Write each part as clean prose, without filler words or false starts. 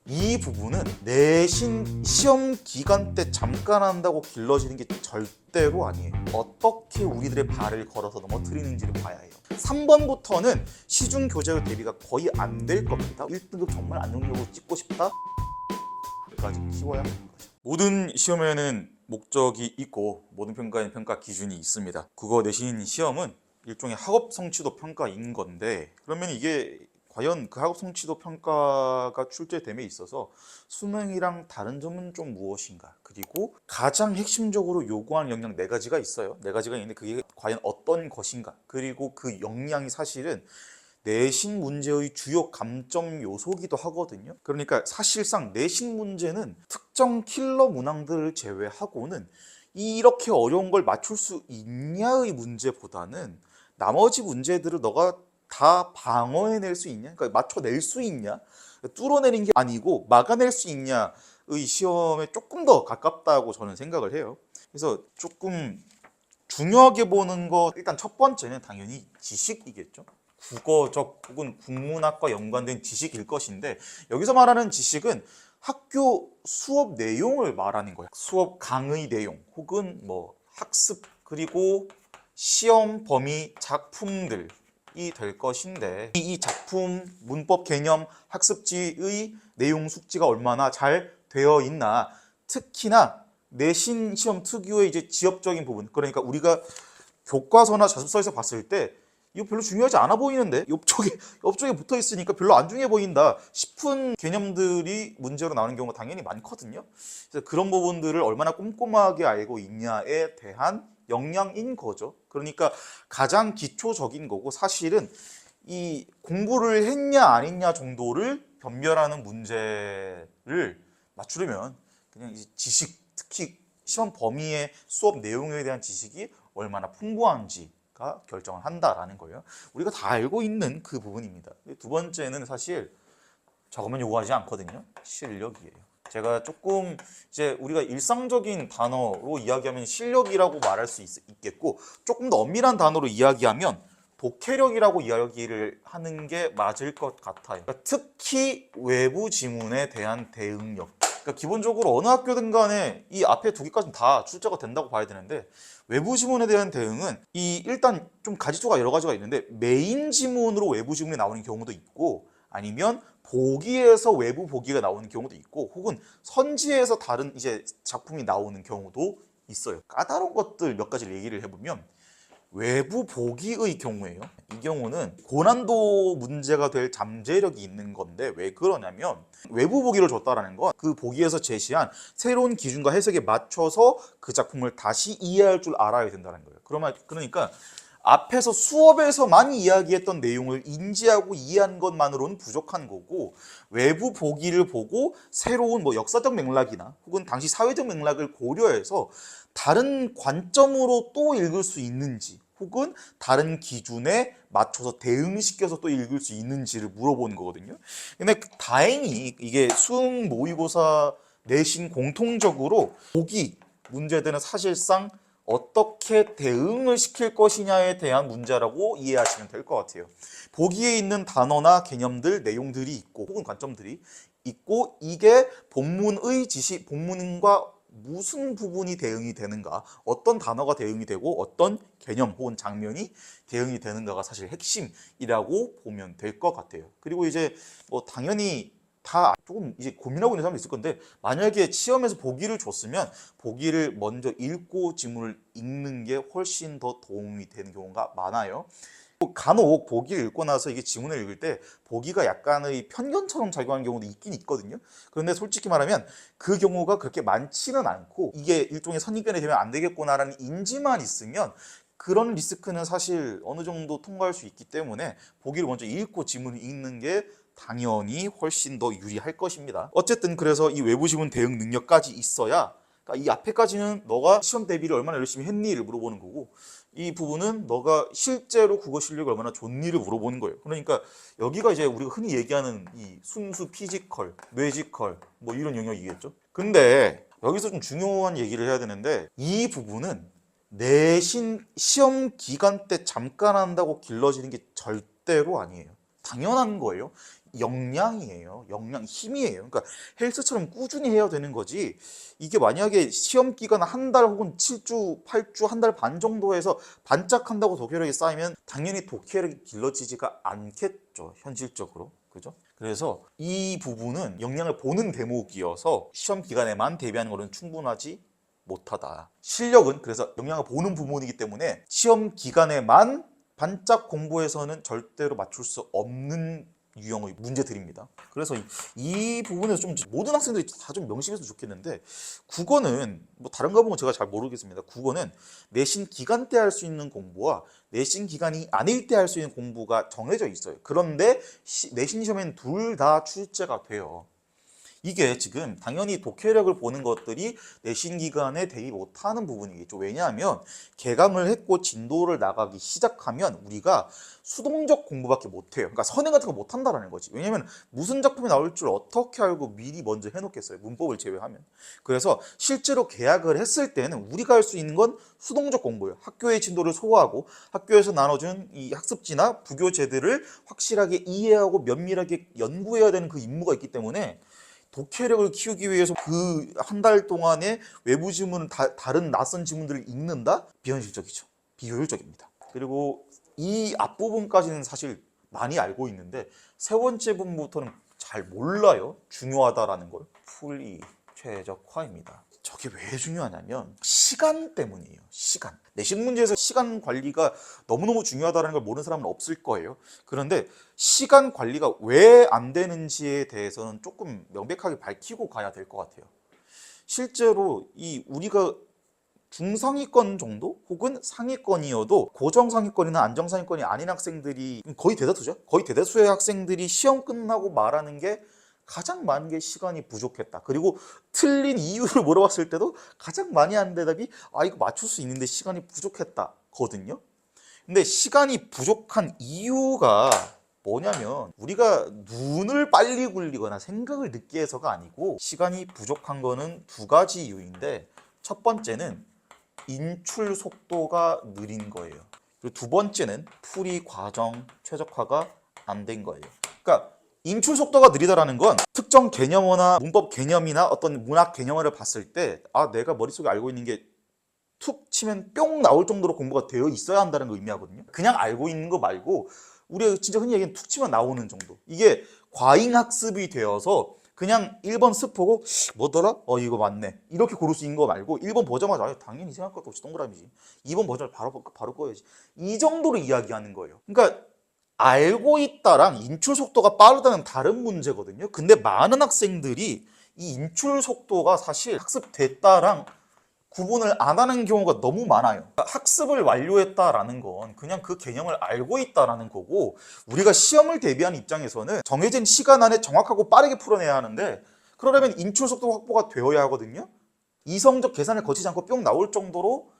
이 부분은 내신 시험 기간 때 잠깐 한다고 길러지는 게 절대로 아니에요. 어떻게 우리들의 발을 걸어서 넘어뜨리는지를 봐야 해요. 3번부터는 시중 교재로 대비가 거의 안 될 겁니다. 1등급 정말 안정적으로 찍고 싶다? 여기까지 키워야 하는 거죠. 모든 시험에는 목적이 있고 모든 평가에는 평가 기준이 있습니다. 국어 내신 시험은 일종의 학업 성취도 평가인 건데, 그러면 이게 과연 그 학업 성취도 평가가 출제됨에 있어서 수능이랑 다른 점은 좀 무엇인가? 그리고 가장 핵심적으로 요구하는 역량 4가지가 있어요. 4가지가 있는데 그게 과연 어떤 것인가? 그리고 그 역량이 사실은 내신 문제의 주요 감점 요소기도 하거든요. 그러니까 사실상 내신 문제는 특정 킬러 문항들을 제외하고는 이렇게 어려운 걸 맞출 수 있냐의 문제보다는 나머지 문제들을 너가 다 방어해낼 수 있냐, 그러니까 맞춰낼 수 있냐, 뚫어내는 게 아니고 막아낼 수 있냐의 시험에 조금 더 가깝다고 저는 생각을 해요. 그래서 조금 중요하게 보는 거, 일단 첫 번째는 당연히 지식이겠죠. 국어적 혹은 국문학과 연관된 지식일 것인데, 여기서 말하는 지식은 학교 수업 내용을 말하는 거예요. 수업 강의 내용 혹은 뭐 학습, 그리고 시험 범위 작품들이 될 것인데, 이 작품, 문법 개념, 학습지의 내용 숙지가 얼마나 잘 되어 있나, 특히나 내신 시험 특유의 이제 지엽적인 부분, 그러니까 우리가 교과서나 자습서에서 봤을 때 이거 별로 중요하지 않아 보이는데 옆쪽에 붙어 있으니까 별로 안 중요해 보인다 싶은 개념들이 문제로 나오는 경우가 당연히 많거든요. 그래서 그런 부분들을 얼마나 꼼꼼하게 알고 있냐에 대한 역량인 거죠. 그러니까 가장 기초적인 거고, 사실은 이 공부를 했냐 안 했냐 정도를 변별하는 문제를 맞추려면 그냥 이제 지식, 특히 시험 범위의 수업 내용에 대한 지식이 얼마나 풍부한지가 결정을 한다라는 거예요. 우리가 다 알고 있는 그 부분입니다. 두 번째는 사실 저거만 요구하지 않거든요. 실력이에요. 제가 조금 이제 우리가 일상적인 단어로 이야기하면 실력이라고 말할 수 있겠고, 조금 더 엄밀한 단어로 이야기하면 독해력이라고 이야기를 하는 게 맞을 것 같아요. 그러니까 특히 외부 지문에 대한 대응력. 그러니까 기본적으로 어느 학교든 간에 이 앞에 2개까지는 다 출제가 된다고 봐야 되는데, 외부 지문에 대한 대응은 일단 좀 가지수가 여러 가지가 있는데, 메인 지문으로 외부 지문이 나오는 경우도 있고, 아니면 보기에서 외부 보기가 나오는 경우도 있고, 혹은 선지에서 다른 이제 작품이 나오는 경우도 있어요. 까다로운 것들 몇 가지를 얘기를 해보면, 외부 보기의 경우에요. 이 경우는 고난도 문제가 될 잠재력이 있는 건데, 왜 그러냐면 외부 보기를 줬다라는 건 그 보기에서 제시한 새로운 기준과 해석에 맞춰서 그 작품을 다시 이해할 줄 알아야 된다는 거예요. 그러니까 앞에서 수업에서 많이 이야기했던 내용을 인지하고 이해한 것만으로는 부족한 거고, 외부 보기를 보고 새로운 뭐 역사적 맥락이나 혹은 당시 사회적 맥락을 고려해서 다른 관점으로 또 읽을 수 있는지, 혹은 다른 기준에 맞춰서 대응시켜서 또 읽을 수 있는지를 물어보는 거거든요. 근데 다행히 이게 수능 모의고사 내신 공통적으로 보기 문제들은 사실상 어떻게 대응을 시킬 것이냐에 대한 문제라고 이해하시면 될 것 같아요. 보기에 있는 단어나 개념들, 내용들이 있고 혹은 관점들이 있고, 이게 본문과 무슨 부분이 대응이 되는가, 어떤 단어가 대응이 되고 어떤 개념 혹은 장면이 대응이 되는가가 사실 핵심이라고 보면 될 것 같아요. 그리고 이제 뭐 당연히 다 조금 이제 고민하고 있는 사람도 있을 건데, 만약에 시험에서 보기를 줬으면 보기를 먼저 읽고 지문을 읽는 게 훨씬 더 도움이 되는 경우가 많아요. 간혹 보기를 읽고 나서 이게 지문을 읽을 때 보기가 약간의 편견처럼 작용하는 경우도 있긴 있거든요. 그런데 솔직히 말하면 그 경우가 그렇게 많지는 않고, 이게 일종의 선입견이 되면 안 되겠구나라는 인지만 있으면 그런 리스크는 사실 어느 정도 통과할 수 있기 때문에 보기를 먼저 읽고 지문을 읽는 게 당연히 훨씬 더 유리할 것입니다. 어쨌든 그래서 이 외부 지문 대응 능력까지 있어야, 그러니까 이 앞에까지는 너가 시험 대비를 얼마나 열심히 했니를 물어보는 거고, 이 부분은 너가 실제로 국어 실력이 얼마나 좋니를 물어보는 거예요. 그러니까 여기가 이제 우리가 흔히 얘기하는 이 순수 피지컬, 뇌지컬 뭐 이런 영역이겠죠. 근데 여기서 좀 중요한 얘기를 해야 되는데, 이 부분은 내신 시험 기간 때 잠깐 한다고 길러지는 게 절대로 아니에요. 당연한 거예요. 역량이에요. 역량, 힘이에요. 그러니까 헬스처럼 꾸준히 해야 되는 거지. 이게 만약에 시험 기간 한 달 혹은 7주, 8주, 한 달 반 정도에서 반짝한다고 독해력이 쌓이면 당연히 독해력이 길러지지가 않겠죠. 현실적으로. 그죠? 그래서 이 부분은 역량을 보는 대목이어서 시험 기간에만 대비하는 것은 충분하지 못하다. 실력은 그래서 역량을 보는 부분이기 때문에 시험 기간에만 반짝 공부해서는 절대로 맞출 수 없는 유형의 문제들입니다. 그래서 이 부분에서 좀 모든 학생들이 다 좀 명심해서 좋겠는데, 국어는 뭐 다른 과목은 제가 잘 모르겠습니다. 국어는 내신 기간 때 할 수 있는 공부와 내신 기간이 아닐 때 할 수 있는 공부가 정해져 있어요. 그런데 내신 시험에는 둘 다 출제가 돼요. 이게 지금 당연히 독해력을 보는 것들이 내신 기간에 대비 못하는 부분이겠죠. 왜냐하면 개강을 했고 진도를 나가기 시작하면 우리가 수동적 공부밖에 못해요. 그러니까 선행 같은 거 못한다라는 거지. 왜냐하면 무슨 작품이 나올 줄 어떻게 알고 미리 먼저 해놓겠어요. 문법을 제외하면. 그래서 실제로 개학을 했을 때는 우리가 할 수 있는 건 수동적 공부예요. 학교의 진도를 소화하고 학교에서 나눠준 이 학습지나 부교재들을 확실하게 이해하고 면밀하게 연구해야 되는 그 임무가 있기 때문에 독해력을 키우기 위해서 그 한 달 동안에 외부 지문, 다른 낯선 지문들을 읽는다? 비현실적이죠. 비효율적입니다. 그리고 이 앞부분까지는 사실 많이 알고 있는데 세 번째 부분부터는 잘 몰라요. 중요하다라는 걸. 풀이 최적화입니다. 저게 왜 중요하냐면 시간 때문이에요. 시간. 내신 문제에서 시간 관리가 너무너무 중요하다는 걸 모르는 사람은 없을 거예요. 그런데 시간 관리가 왜 안 되는지에 대해서는 조금 명백하게 밝히고 가야 될 것 같아요. 실제로 우리가 중상위권 정도 혹은 상위권이어도 고정상위권이나 안정상위권이 아닌 학생들이 거의 대다수죠. 거의 대다수의 학생들이 시험 끝나고 말하는 게 가장 많은 게 시간이 부족했다. 그리고 틀린 이유를 물어봤을 때도 가장 많이 하는 대답이 이거 맞출 수 있는데 시간이 부족했다 거든요. 근데 시간이 부족한 이유가 뭐냐면 우리가 눈을 빨리 굴리거나 생각을 늦게 해서가 아니고 시간이 부족한 거는 두 가지 이유인데 첫 번째는 인출 속도가 느린 거예요. 그리고 두 번째는 풀이 과정 최적화가 안 된 거예요. 그러니까 인출 속도가 느리다라는 건 특정 개념어나 문법 개념이나 어떤 문학 개념어를 봤을 때 내가 머릿속에 알고 있는 게 툭 치면 뿅 나올 정도로 공부가 되어 있어야 한다는 거 의미하거든요. 그냥 알고 있는 거 말고 우리가 진짜 흔히 얘기하는 툭 치면 나오는 정도. 이게 과잉학습이 되어서 그냥 1번 스포고 뭐더라? 이거 맞네. 이렇게 고를 수 있는 거 말고 1번 보자마자 당연히 생각할 것도 없이 동그라미지. 2번 버전을 바로 꺼야지. 이 정도로 이야기하는 거예요. 그러니까 알고 있다랑 인출 속도가 빠르다는 다른 문제거든요. 근데 많은 학생들이 이 인출 속도가 사실 학습됐다랑 구분을 안 하는 경우가 너무 많아요. 학습을 완료했다라는 건 그냥 그 개념을 알고 있다라는 거고 우리가 시험을 대비하는 입장에서는 정해진 시간 안에 정확하고 빠르게 풀어내야 하는데 그러려면 인출 속도 확보가 되어야 하거든요. 이성적 계산을 거치지 않고 뿅 나올 정도로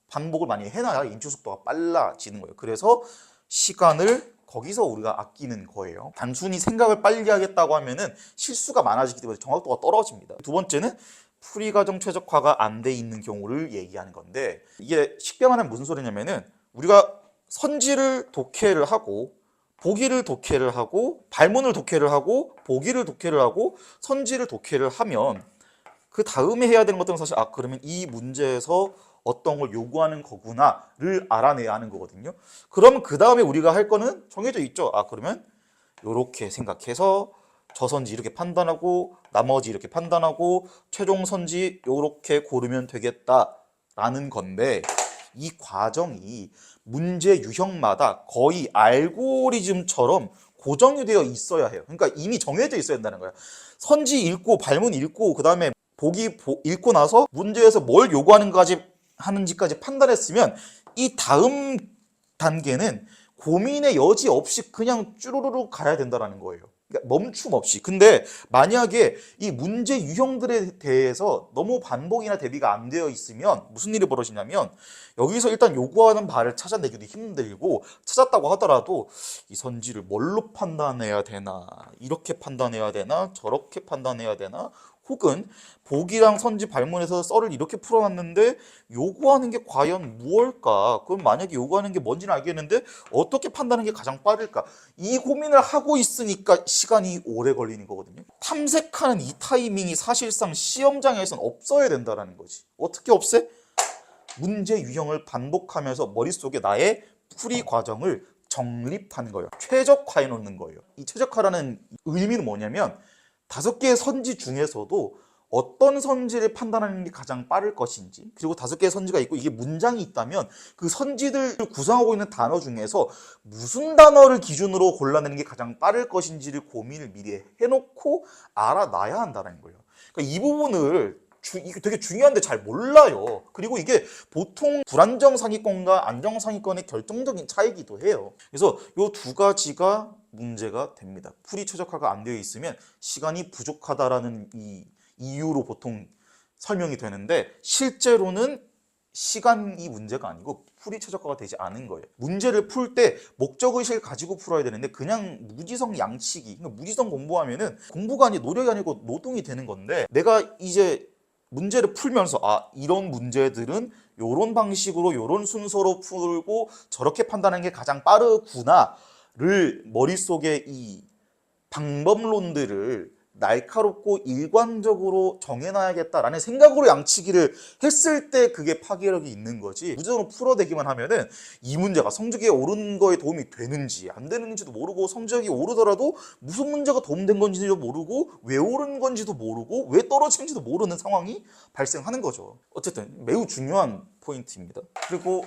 반복을 많이 해놔야 인출 속도가 빨라지는 거예요. 그래서 시간을 거기서 우리가 아끼는 거예요. 단순히 생각을 빨리 하겠다고 하면은 실수가 많아지기 때문에 정확도가 떨어집니다. 두 번째는 풀이 과정 최적화가 안 돼 있는 경우를 얘기하는 건데 이게 쉽게 말하면 무슨 소리냐면은 우리가 선지를 독해를 하고 보기를 독해를 하고 발문을 독해를 하고 보기를 독해를 하고 선지를 독해를 하면 그 다음에 해야 되는 것들은 사실 그러면 이 문제에서 어떤 걸 요구하는 거구나를 알아내야 하는 거거든요. 그러면 그 다음에 우리가 할 거는 정해져 있죠. 그러면 이렇게 생각해서 저 선지 이렇게 판단하고 나머지 이렇게 판단하고 최종 선지 이렇게 고르면 되겠다라는 건데 이 과정이 문제 유형마다 거의 알고리즘처럼 고정이 되어 있어야 해요. 그러니까 이미 정해져 있어야 된다는 거야. 선지 읽고 발문 읽고 그 다음에 보기 읽고 나서 문제에서 뭘 요구하는지까지 판단했으면 이 다음 단계는 고민의 여지 없이 그냥 쭈루루루 가야 된다는 거예요. 그러니까 멈춤 없이. 근데 만약에 이 문제 유형들에 대해서 너무 반복이나 대비가 안 되어 있으면 무슨 일이 벌어지냐면 여기서 일단 요구하는 바를 찾아내기도 힘들고 찾았다고 하더라도 이 선지를 뭘로 판단해야 되나 이렇게 판단해야 되나 저렇게 판단해야 되나 혹은 보기랑 선지 발문해서 썰을 이렇게 풀어놨는데 요구하는 게 과연 무엇일까? 그럼 만약에 요구하는 게 뭔지는 알겠는데 어떻게 판단하는 게 가장 빠를까? 이 고민을 하고 있으니까 시간이 오래 걸리는 거거든요. 탐색하는 이 타이밍이 사실상 시험장에서는 없어야 된다는 거지. 어떻게 없애? 문제 유형을 반복하면서 머릿속에 나의 풀이 과정을 정립하는 거예요. 최적화해 놓는 거예요. 이 최적화라는 의미는 뭐냐면 5개의 선지 중에서도 어떤 선지를 판단하는 게 가장 빠를 것인지, 그리고 5개의 선지가 있고 이게 문장이 있다면 그 선지들을 구성하고 있는 단어 중에서 무슨 단어를 기준으로 골라내는 게 가장 빠를 것인지를 고민을 미리 해놓고 알아놔야 한다는 거예요. 그러니까 이 부분을 이게 되게 중요한데 잘 몰라요. 그리고 이게 보통 불안정 상위권과 안정 상위권의 결정적인 차이기도 해요. 그래서 이 두 가지가 문제가 됩니다. 풀이 최적화가 안 되어 있으면 시간이 부족하다라는 이 이유로 보통 설명이 되는데, 실제로는 시간이 문제가 아니고 풀이 최적화가 되지 않은 거예요. 문제를 풀 때 목적의식을 가지고 풀어야 되는데 그냥 무지성 양치기, 그러니까 무지성 공부하면은 공부가 아니고 노력이 아니고 노동이 되는 건데, 내가 이제 문제를 풀면서 이런 문제들은 이런 방식으로 이런 순서로 풀고 저렇게 판단하는 게 가장 빠르구나를 머릿속에 이 방법론들을 날카롭고 일관적으로 정해놔야겠다라는 생각으로 양치기를 했을 때 그게 파괴력이 있는 거지, 무조건 풀어대기만 하면은 이 문제가 성적이 오른 거에 도움이 되는지 안 되는지도 모르고, 성적이 오르더라도 무슨 문제가 도움된 건지도 모르고, 왜 오른 건지도 모르고, 왜 떨어지는지도 모르는 상황이 발생하는 거죠. 어쨌든 매우 중요한 포인트입니다. 그리고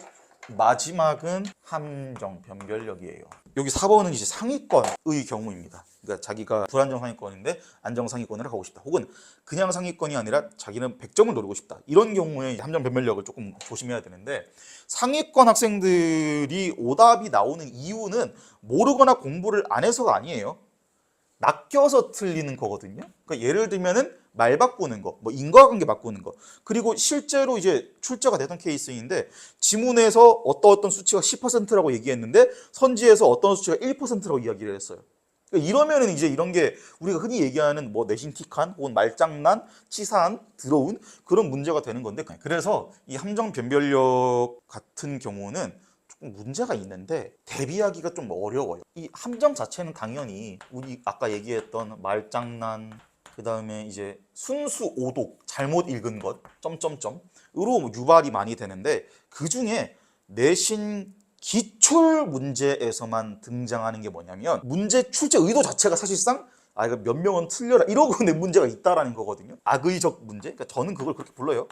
마지막은 함정 변별력이에요. 여기 4번은 이제 상위권의 경우입니다. 그러니까 자기가 불안정 상위권인데 안정 상위권을 가고 싶다, 혹은 그냥 상위권이 아니라 자기는 100점을 노리고 싶다, 이런 경우에 함정 변별력을 조금 조심해야 되는데, 상위권 학생들이 오답이 나오는 이유는 모르거나 공부를 안 해서가 아니에요. 낚여서 틀리는 거거든요. 그러니까 예를 들면은 말 바꾸는 거, 뭐 인과관계 바꾸는 거, 그리고 실제로 이제 출제가 되던 케이스인데 지문에서 어떤 수치가 10%라고 얘기했는데 선지에서 어떤 수치가 1%라고 이야기를 했어요. 그러니까 이러면은 이제 이런 게 우리가 흔히 얘기하는 뭐 내신 틱한 혹은 말장난, 치사한, 더러운 그런 문제가 되는 건데, 그래서 이 함정 변별력 같은 경우는 문제가 있는데 대비하기가 좀 어려워요. 이 함정 자체는 당연히 우리 아까 얘기했던 말장난, 그 다음에 이제 순수 오독, 잘못 읽은 것, 점점점으로 유발이 많이 되는데, 그 중에 내신 기출 문제에서만 등장하는 게 뭐냐면, 문제 출제 의도 자체가 사실상 이거 몇 명은 틀려라 이러고 내 문제가 있다라는 거거든요. 악의적 문제, 그러니까 저는 그걸 그렇게 불러요.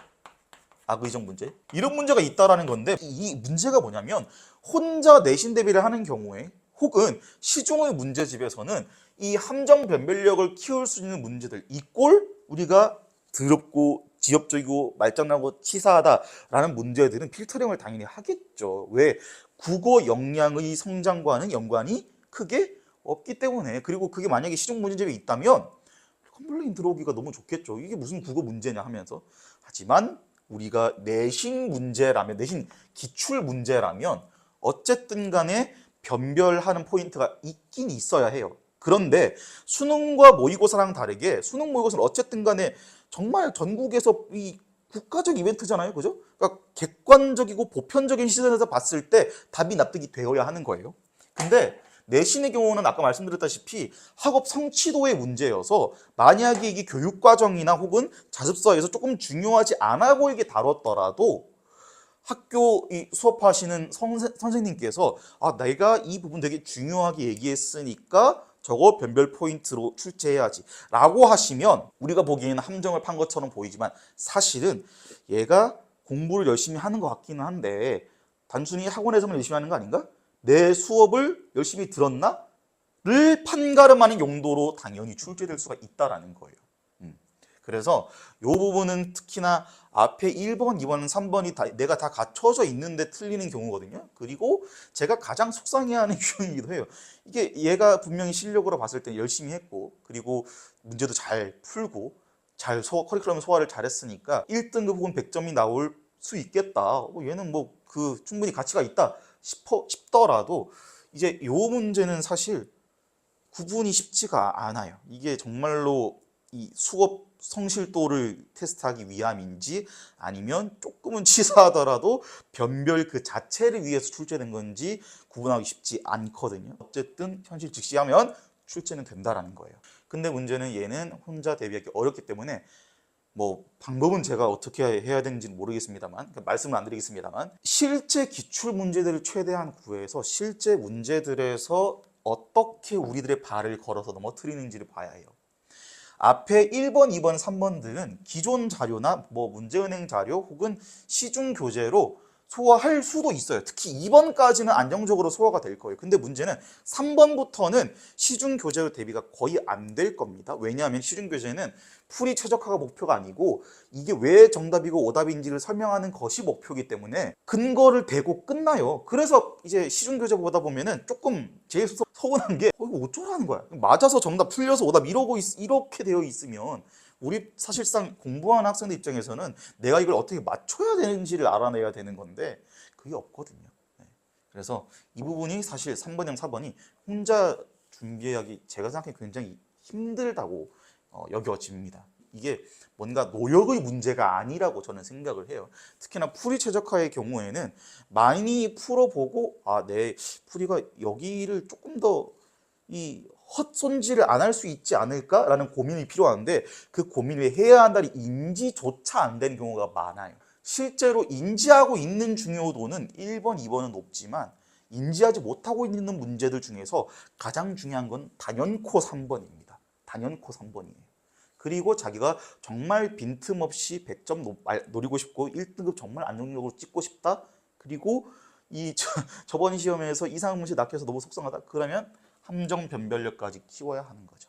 악의적 문제, 이런 문제가 있다라는 건데, 이 문제가 뭐냐면 혼자 내신 대비를 하는 경우에 혹은 시중의 문제집에서는 이 함정 변별력을 키울 수 있는 문제들, 이 꼴 우리가 더럽고 지엽적이고 말장난하고 치사하다라는 문제들은 필터링을 당연히 하겠죠. 왜? 국어 역량의 성장과는 연관이 크게 없기 때문에. 그리고 그게 만약에 시중 문제집에 있다면 컴플레인 들어오기가 너무 좋겠죠. 이게 무슨 국어 문제냐 하면서. 하지만 우리가 내신 문제라면, 내신 기출 문제라면 어쨌든 간에 변별하는 포인트가 있긴 있어야 해요. 그런데 수능과 모의고사랑 다르게 수능 모의고사는 어쨌든 간에 정말 전국에서 이 국가적 이벤트잖아요. 그죠? 그러니까 객관적이고 보편적인 시선에서 봤을 때 답이 납득이 되어야 하는 거예요. 근데 내신의 경우는 아까 말씀드렸다시피 학업 성취도의 문제여서 만약에 이게 교육과정이나 혹은 자습서에서 조금 중요하지 않아 보이게 다뤘더라도 학교 수업하시는 선생님께서 내가 이 부분 되게 중요하게 얘기했으니까 저거 변별 포인트로 출제해야지 라고 하시면 우리가 보기에는 함정을 판 것처럼 보이지만 사실은 얘가 공부를 열심히 하는 것 같기는 한데 단순히 학원에서만 열심히 하는 거 아닌가? 내 수업을 열심히 들었나? 를 판가름하는 용도로 당연히 출제될 수가 있다라는 거예요. 그래서 이 부분은 특히나 앞에 1번, 2번, 3번이 내가 다 갖춰져 있는데 틀리는 경우거든요. 그리고 제가 가장 속상해하는 규형이기도 해요. 이게 얘가 분명히 실력으로 봤을 때 열심히 했고, 그리고 문제도 잘 풀고 커리큘럼 소화를 잘했으니까 1등급 혹은 100점이 나올 수 있겠다. 얘는 뭐 충분히 가치가 있다 싶더라도 이제 이 문제는 사실 구분이 쉽지가 않아요. 이게 정말로 이 수업 성실도를 테스트하기 위함인지 아니면 조금은 치사하더라도 변별 그 자체를 위해서 출제된 건지 구분하기 쉽지 않거든요. 어쨌든 현실 직시하면 출제는 된다라는 거예요. 근데 문제는 얘는 혼자 대비하기 어렵기 때문에 뭐 방법은 제가 어떻게 해야 되는지는 모르겠습니다만 말씀을 안 드리겠습니다만 실제 기출 문제들을 최대한 구해서 실제 문제들에서 어떻게 우리들의 발을 걸어서 넘어뜨리는지를 봐야 해요. 앞에 1번, 2번, 3번들은 기존 자료나 뭐 문제은행 자료 혹은 시중 교재로 소화할 수도 있어요. 특히 2번까지는 안정적으로 소화가 될 거예요. 근데 문제는 3번부터는 시중 교재로 대비가 거의 안 될 겁니다. 왜냐하면 시중 교재는 풀이 최적화가 목표가 아니고 이게 왜 정답이고 오답인지를 설명하는 것이 목표이기 때문에 근거를 대고 끝나요. 그래서 이제 시중 교재 보다 보면은 조금 제일 서운한 게 이거 어쩌라는 거야. 맞아서 정답 틀려서 오답 이렇게 되어 있으면 우리 사실상 공부하는 학생들 입장에서는 내가 이걸 어떻게 맞춰야 되는지를 알아내야 되는 건데 그게 없거든요. 그래서 이 부분이 사실 3번이랑 4번이 혼자 준비하기 제가 생각해 굉장히 힘들다고 여겨집니다. 이게 뭔가 노력의 문제가 아니라고 저는 생각을 해요. 특히나 풀이 최적화의 경우에는 많이 풀어보고 내 풀이가 여기를 조금 더 이 헛손질을 안 할 수 있지 않을까라는 고민이 필요한데 그 고민을 해야 한다는 인지조차 안 되는 경우가 많아요. 실제로 인지하고 있는 중요도는 1번, 2번은 높지만 인지하지 못하고 있는 문제들 중에서 가장 중요한 건 단연코 3번입니다. 단연코 3번이에요. 그리고 자기가 정말 빈틈없이 100점 노리고 싶고 1등급 정말 안정적으로 찍고 싶다. 그리고 저번 시험에서 이상한 문제 낚여서 너무 속상하다. 그러면 함정 변별력까지 키워야 하는 거죠.